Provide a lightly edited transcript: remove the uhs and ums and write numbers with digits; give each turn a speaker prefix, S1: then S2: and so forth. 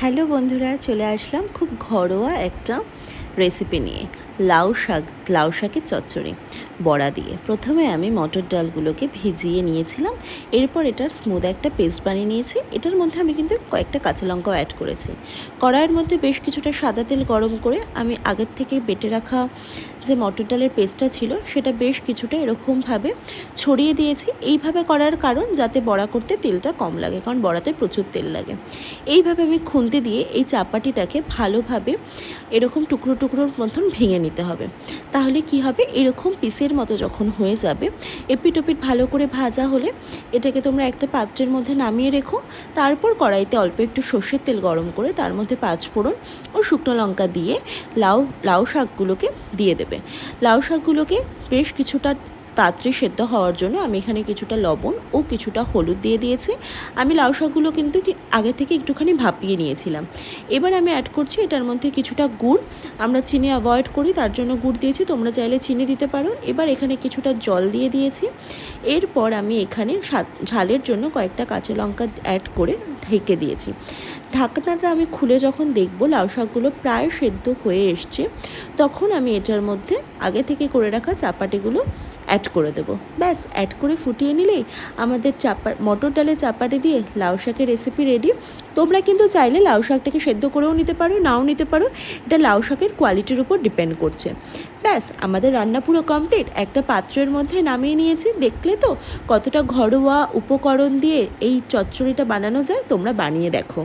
S1: Hello বন্ধুরা, চলে আসলাম খুব ঘরোয়া একটা রেসিপি নিয়ে। লাউ শাকের চচ্চড়ি বড়া দিয়ে। প্রথমে আমি মটর ডালগুলোকে ভিজিয়ে নিয়েছিলাম, এরপর এটার স্মুথ একটা পেস্ট বানিয়ে নিয়েছি। এটার মধ্যে আমি কিন্তু কয়েকটা কাঁচা লঙ্কাও অ্যাড করেছি। কড়াইয়ের মধ্যে বেশ কিছুটা সাদা তেল গরম করে আমি আগের থেকে বেটে রাখা যে মটর ডালের পেস্টটা ছিল সেটা বেশ কিছুটা এরকমভাবে ছড়িয়ে দিয়েছি। এইভাবে করার কারণ যাতে বড়া করতে তেলটা কম লাগে, কারণ বড়াতে প্রচুর তেল লাগে। এইভাবে আমি খুন্তি দিয়ে এই চাপাটিটাকে ভালোভাবে এরকম টুকরো টুকরোর মতন ভেঙে নিতে হবে। তাহলে কি হবে, এরকম পিসের মতো যখন হয়ে যাবে, এপিট ওপিট ভালো করে ভাজা হলে এটাকে তোমরা একটা পাত্রের মধ্যে নামিয়ে রেখো। তারপর কড়াইতে অল্প একটু সর্ষের তেল গরম করে তার মধ্যে 5 ফোড়ন ও শুকনো লঙ্কা দিয়ে লাউ শাকগুলোকে দিয়ে দেবে। লাউ শাকগুলোকে বেশ কিছুটা তাড়াতাড়ি সেদ্ধ হওয়ার জন্য আমি এখানে কিছুটা লবণ ও কিছুটা হলুদ দিয়ে দিয়েছি। আমি লাউ শাকগুলো কিন্তু আগে থেকে একটুখানি ভাপিয়ে নিয়েছিলাম। এবার আমি অ্যাড করছি এটার মধ্যে কিছুটা গুড়। আমরা চিনি অ্যাভয়েড করি, তার জন্য গুড় দিয়েছি, তোমরা চাইলে চিনি দিতে পারো। এবার এখানে কিছুটা জল দিয়ে দিয়েছি। এরপর আমি এখানে ঝালের জন্য কয়েকটা কাঁচা লঙ্কা অ্যাড করে ঢেকে দিয়েছি। ঢাকনাটা আমি খুলে যখন দেখব লাউ শাকগুলো প্রায় সেদ্ধ হয়ে এসছে, তখন আমি এটার মধ্যে আগে থেকে করে রাখা চাপাটিগুলো অ্যাড করে দেবো। ব্যাস, অ্যাড করে ফুটিয়ে নিলেই আমাদের মটর ডালের চাপাটি দিয়ে লাউ শাকের রেসিপি রেডি। তোমরা কিন্তু চাইলে লাউ শাকটাকে সেদ্ধ করেও নিতে পারো, নাও নিতে পারো, এটা লাউ শাকের কোয়ালিটির উপর ডিপেন্ড করছে। ব্যাস, আমাদের রান্না পুরো কমপ্লিট। একটা পাত্রের মধ্যে নামিয়ে নিয়েছি। দেখলে তো কতটা ঘরোয়া উপকরণ দিয়ে এই চচ্চড়িটা বানানো যায়, তোমরা বানিয়ে দেখো।